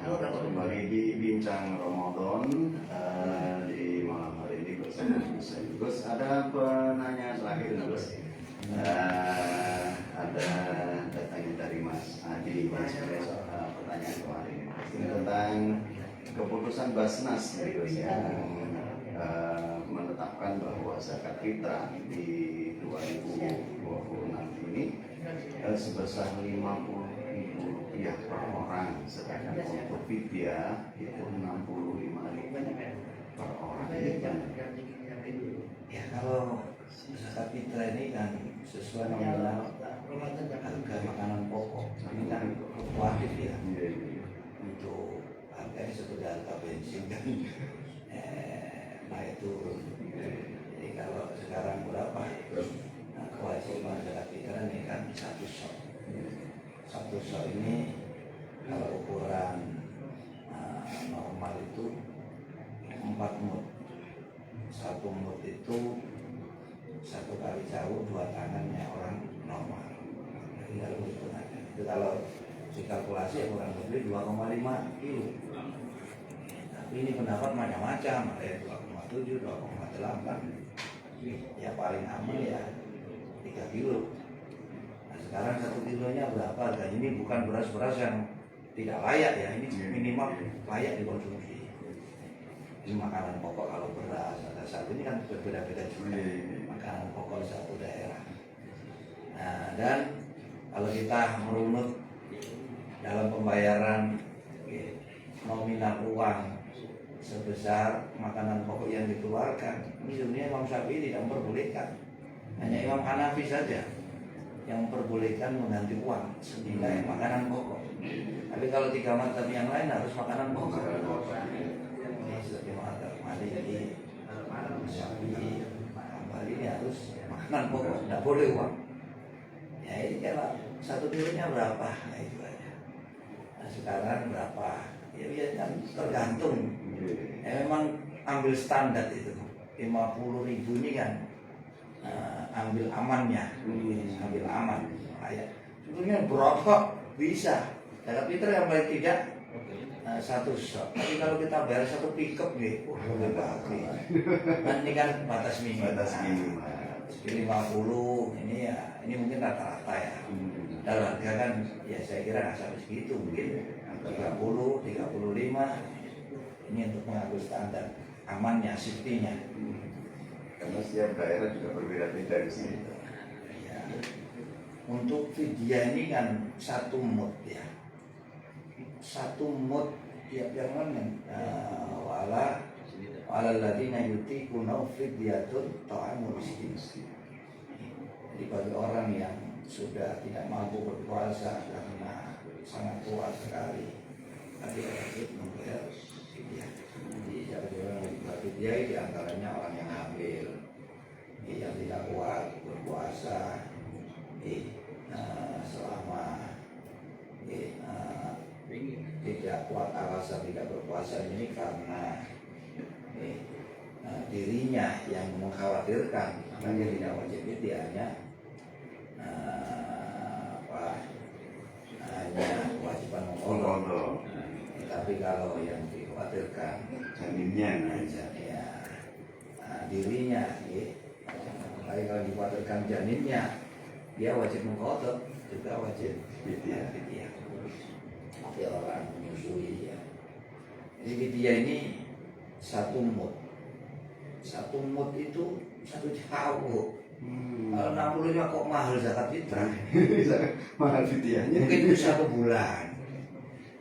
Kembali di Bincang Ramadan di malam hari ini bersama Gus. Ada penanya selanjutnya Gus. Ada datangnya dari Mas Adi pertanyaan kemarin ini tentang keputusan Basnas Gus yang menetapkan bahwa zakat fitrah di 2026 ini sebesar 50.000 rupiah per orang, sedangkan untuk fidyah itu 65.000 per orang. Ya, kalau zakat fitrah ini kan sesuai nominal harga makanan pokok, ini kan fluktuatif ya. Untuk harganya seperti harga bensin kan naik turun. Jadi kalau sekarang berapa? Nah, kewajiban zakat fitrah ini kan satu sok. Satu sok ini kalau ukuran normal itu 4 mud. 1 mud itu 1 kali jauh 2 tangannya orang normal. Jadi kalau itu kalau dikalkulasi kurang lebih 2,5 kilo. Tapi ini pendapat macam-macam, ada yang 2,7, 2,8. Ya paling aman ya 3 kilo. Nah, sekarang 1 kilonya berapa harganya? Ini bukan beras-beras yang tidak layak ya, ini minimal layak dikonsumsi. Ini makanan pokok, kalau beras ada satu ini kan berbeda-beda juga makanan pokok satu daerah. Nah, dan kalau kita merunut dalam pembayaran nominal uang sebesar makanan pokok yang dikeluarkan, ini sebenarnya Imam Syafi'i tidak memperbolehkan. Hanya Imam Hanafi saja yang memperbolehkan mengganti uang senilai makanan pokok. Tapi kalau 3 mazhab yang lain harus makanan pokok. Ini seperti mazhab Maliki, Syafi'i, Hambali ini harus makanan pokok, tidak boleh uang. Ya ini kalau 1 kilonya berapa? Nah itu aja. Nah sekarang berapa? Ya kan tergantung. Ya memang ambil standar itu 50.000 ini kan ambil amannya, ambil aman. Ya. Sebetulnya berapa bisa? Zakat fitrah yang paling tidak 1 sok. Tapi kalau kita bayar 1 pickup nih, lebih bagus. Nah, ini kan batas minimal. 50 ini ya, ini mungkin rata-rata ya. Dalam harga kan ya saya kira nggak sampai segitu, mungkin 30, 35. Ini untuk mengatur standar amannya, safety-nya. Karena setiap daerah juga berbeda-beda di sini. Ya. Untuk fidyah ini kan 1 mud ya. 1 mud tiap jangan wala ladina yutiquna fidyatun ta'amul miskin. Jadi bagi orang yang sudah tidak mampu berpuasa karena sangat kuat sekali, tadi wajib membayar fidyah. Jadi bagi orang yang berfidyah di antaranya orang yang hamil, yang tidak kuat berpuasa selama tidak kuat alasan tidak berpuasa ini karena dirinya yang mengkhawatirkan, makanya tidak wajib fidyahnya hanya kewajiban mengkodok. Tapi kalau yang dikhawatirkan janinnya ya dirinya, tapi kalau dikhawatirkan janinnya, dia wajib mengkodok, juga wajib fidyah. Tapi orang menyusui ya. Jadi fidyah ini 1 mud. 1 mud itu 1 jauh. Kalau 65 kok mahal zakat fitrah? Mahal fidyahnya. Mungkin itu 1 bulan.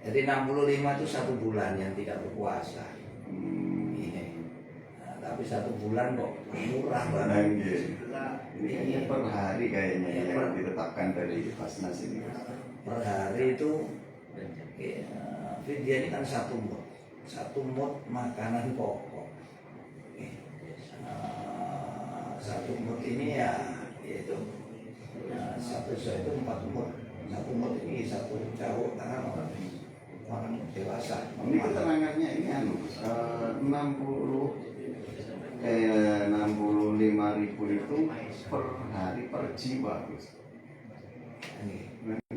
Jadi 65 itu 1 bulan yang tidak berpuasa. Nah, tapi 1 bulan kok murah banget. Ini per hari kayaknya yang ditetapkan dari Basnas ini. Per hari itu fidyah ini kan 1 mud. 1 mud makanan pokok. 1 mud ini ya yaitu 1 sok itu 4 mud. 1 mud ini 1 jauh tangan orang dewasa. Ini keterangannya ini 65.000 itu per hari per jiwa.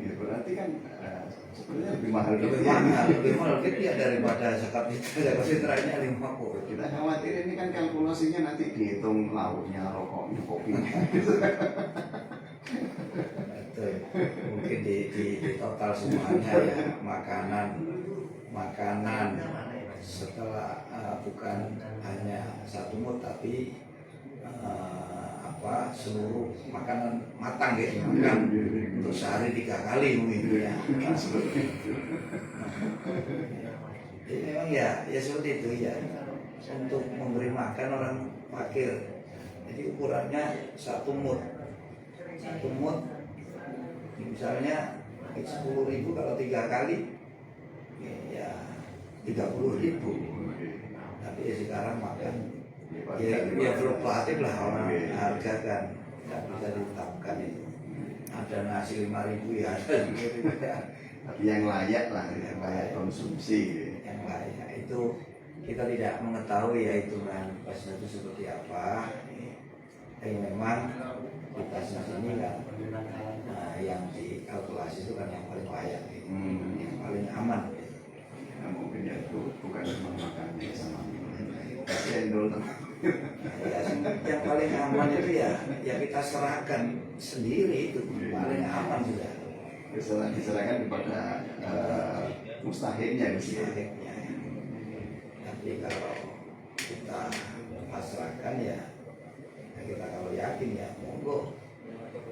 Berarti kan 1 Sebenarnya lebih mahal lebih mahal ya daripada zakat fitrahnya 50. Kita khawatir ini kan kalkulasinya nanti dihitung lauknya, rokoknya, kopinya. Betul. Mungkin di total semuanya ya, makanan setelah bukan hanya 1 mut tapi seluruh makanan matang gitu, makan untuk sehari 3 kali mungkin ya. Jadi memang ya seperti itu ya, untuk memberi makan orang fakir. Jadi ukurannya 1 mut. 1 mut misalnya 10.000 kalau 3 kali ya 30.000. Tapi ya sekarang makan ya fluktuatif lah orang harga kan, nggak bisa ditetapkan itu. Ada nasi 5.000 ya ada 10.000 ya. Tapi yang layak lah, yang layak konsumsi. Yang layak itu kita tidak mengetahui ya hitungan pasnya itu seperti apa. Tapi memang di pasnya ini kan yang dikalkulasi itu kan yang paling layak, yang paling aman. Nah, mungkin ya itu bukan cuma makannya sama cendol. Ya, yang paling aman itu ya kita serahkan sendiri, itu paling aman sudah. Diserahkan kepada mustahiknya di sini. Tapi kalau kita pasrahkan ya kita kalau yakin ya monggo.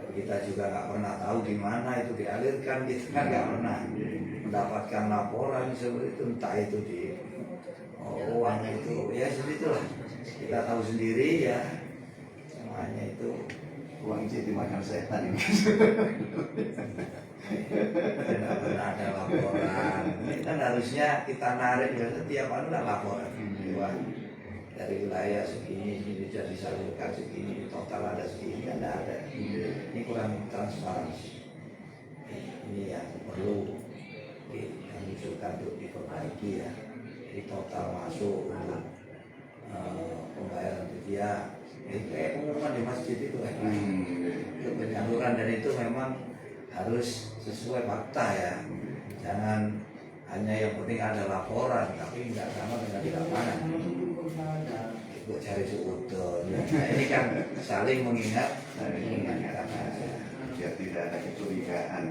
Kita juga nggak pernah tahu di mana itu dialirkan, kita kan nggak pernah mendapatkan laporan seperti itu, entah itu di uang itu ya seperti itulah. Kita tahu sendiri ya, semuanya itu Uang jadi makan setan ini. tidak pernah ada laporan. Ini kan harusnya kita narik ya, setiap ada laporan. Wah, dari wilayah segini bisa disalurkan segini, total ada segini, kan tidak ada. Ini kurang transparansi. Ini yang perlu diusulkan untuk diperbaiki ya. Jadi total masuk untuk pembayaran dia kayak pengumuman di masjid itu kan, itu penyaluran, dan itu memang harus sesuai fakta ya. Jangan hanya yang penting ada laporan tapi nggak sama dengan di lapangan. Itu cari seutuh. Nah, ini kan saling mengingatkan aja. Biar tidak ada kecurigaan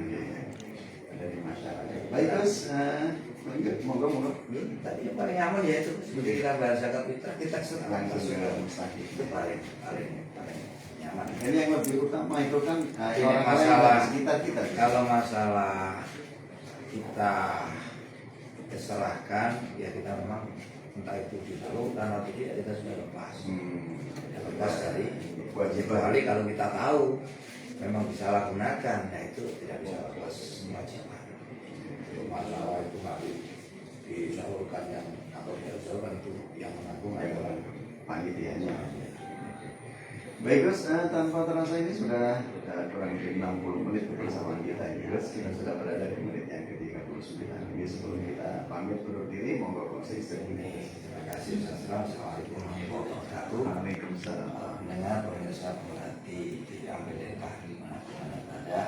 dari masyarakat. Baik Mas, monggo. Tadi yang paling aman ya itu seperti kita bahas zakat fitrah, kita Langsung ke mustahik. itu paling nyaman. Ini yang lebih utama itu kan Ini orang masalah sekitar kita. Kalau masalah kita serahkan ya kita memang entah itu disalurkan atau tidak, kita sudah lepas. Lepas dari kewajiban. Kalau kita tahu memang disalahgunakan, ya itu tidak bisa lepas kewajiban. Masalah itu nggak disalurkan yang atau disalurkan itu yang menanggung adalah panitianya. Baik Gus, tanpa terasa ini sudah kurang lebih 60 menit bersama kita ini Gus. Kita sudah berada di menit yang ke-39. Ini sebelum kita pamit undur diri, monggo konsisten ini. Terima kasih. Assalamualaikum warahmatullahi wabarakatuh. Waalaikumsalam. Dengan pemirsa berarti diambil dari tahli mana ada.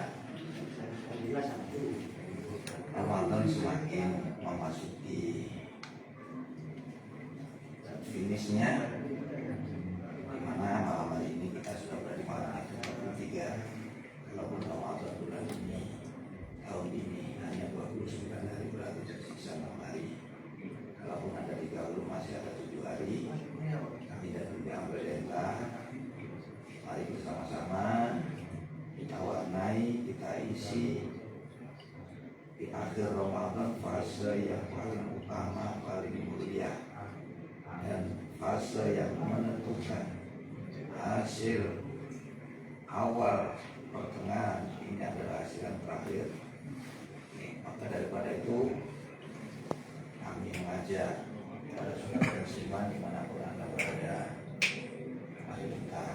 Ramadan semakin memasuki finishnya, dimana malam hari ini kita sudah berada di malam yang ke-3. Kalau Ramadan bulan ini tahun ini hanya 29 hari berarti tersisa 6 hari. Kalaupun ada 30 masih ada 7 hari. Kami dari diambil perintah, mari bersama-sama kita warnai, kita isi di akhir Ramadan fase yang paling utama, paling mulia, dan fase yang menentukan hasil awal, pertengahan, ini adalah hasil yang terakhir. Maka daripada itu kami mengajak kepada saudara musliman dimanapun Anda berada, mari kita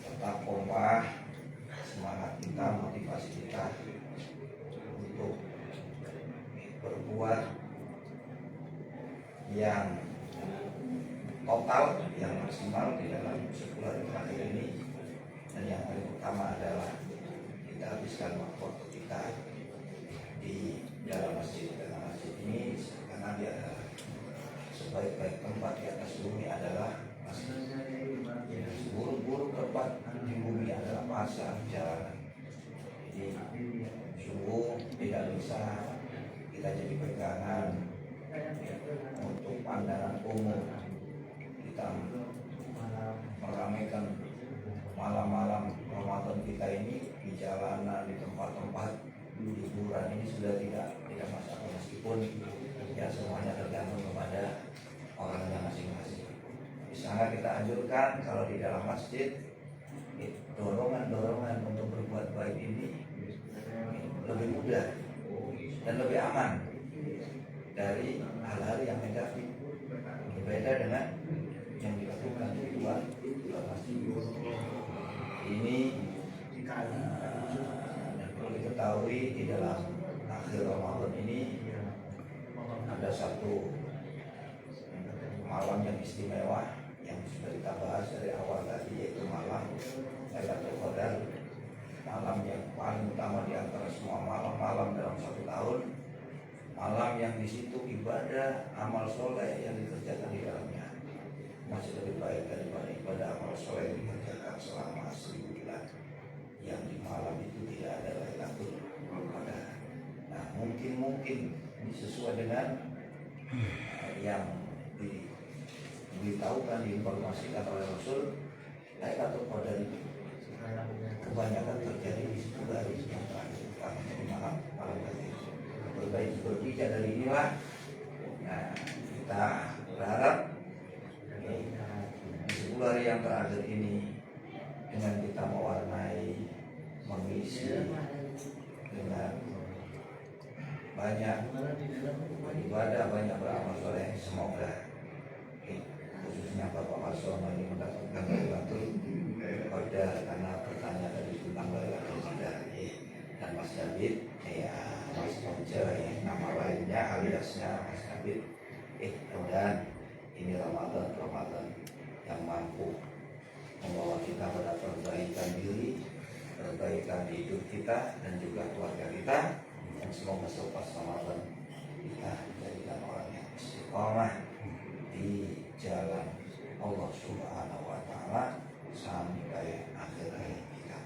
tetap kompak, semangat kita, motivasi kita untuk berbuat yang total, yang maksimal di dalam 10 hari terakhir ini. Dan yang paling utama adalah kita habiskan waktu kita di dalam masjid. Dalam masjid ini karena dia adalah sebaik-baik tempat di atas bumi adalah masjid. Buruk-buruk tempat di bumi adalah pasar, jalanan. Jadi sungguh tidak bisa kita jadi pegangan untuk pandangan umum. Kita meramaikan malam-malam Ramadan kita ini di jalanan, di tempat-tempat hiburan ini sudah tidak masalah, meskipun ya semuanya tergantung kepada orangnya masing-masing. Misalnya kita anjurkan kalau di dalam masjid dorongan-dorongan untuk berbuat baik ini lebih mudah dan lebih aman dari hal-hal yang negatif, berbeda dengan yang dilakukan di luar masjid. Ini dan perlu diketahui di dalam akhir Ramadan ini ada satu malam yang istimewa yang sudah kita bahas dari awal tadi, yaitu malam Lailatul Qadar, malam yang paling utama di antara semua malam-malam dalam satu tahun, malam yang di situ ibadah amal soleh yang dikerjakan di dalamnya masih lebih baik daripada ibadah amal soleh yang dikerjakan selama 1000 bulan yang di malam itu tidak ada Lailatul Qadar. Nah, mungkin ini sesuai dengan yang diberitahukan, diinformasikan oleh Rasul. Lailatul Qadar itu kebanyakan terjadi di 10 hari yang terakhir, utamanya di malam tadi. Berbeda dari inilah, nah, kita berharap di 10 hari yang terakhir ini dengan kita mewarnai, mengisi dengan banyak beribadah, banyak beramal soleh, semoga khususnya Bapak Marsono ini mendapatkan Lailatul Qadar, karena pertanyaan tadi tentang Lailatul Qadar dan Mas David, Mas Ponce, nama lainnya aliasnya Mas David, mudah-mudahan ini Ramadan yang mampu membawa kita pada perbaikan diri, perbaikan hidup kita dan juga keluarga kita, dan semoga selepas Ramadan kita menjadikan orang yang istiqomah di jalan Allah Subhanahu wa Ta'ala sampai akhir hayat kita.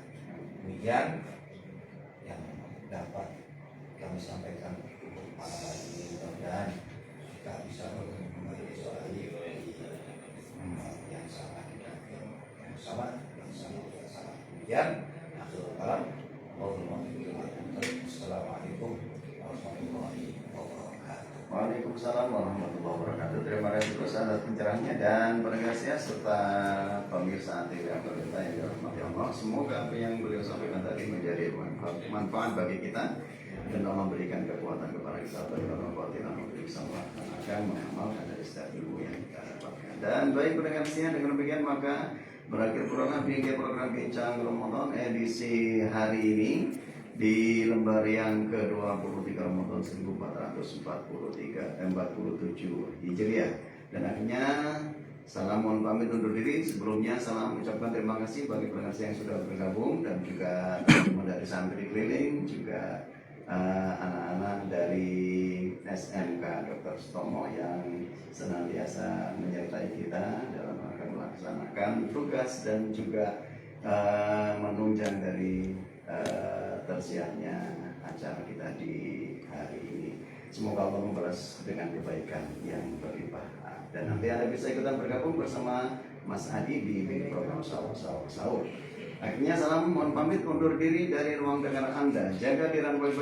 Demikian yang dapat kami sampaikan untuk malam hari ini, mudah-mudahan kita bisa bertemu kembali esok hari yang sama dengan yang sama. Demikian akhir kalam. Assalamualaikum warahmatullahi wabarakatuh. Waalaikumsalam warahmatullahi wabarakatuh. Terima kasih Gus atas pencerahannya dan penegasian serta pemirsa TV Ambarita yang dirahmati Allah. Semoga apa yang beliau sampaikan tadi menjadi manfaat bagi kita dan Allah memberikan kekuatan kepada kita dalam batin untuk bisa melaksanakan, mengamalkan dari setiap ilmu yang kita dapatkan. Dan baik pendengarnya, dengan demikian maka berakhir program Bincang Ramadan edisi hari ini di lembar yang ke-23 Ramadan 1447 Hijriah. Dan akhirnya salam mohon pamit undur diri. Sebelumnya salam ucapkan terima kasih bagi pendengar yang sudah bergabung dan juga teman dari santri keliling, juga anak-anak dari SMK Dr. Sutomo yang senantiasa menyertai kita dalam rangka melaksanakan tugas dan juga menunjang dari tersiarnya acara kita di hari ini. Semoga Allah membalas dengan kebaikan yang berlimpah. Dan nanti Anda bisa ikutan bergabung bersama Mas Adi di program Sahur. Akhirnya salam mohon pamit undur diri dari ruang dengar Anda. Jaga diri baik-baik.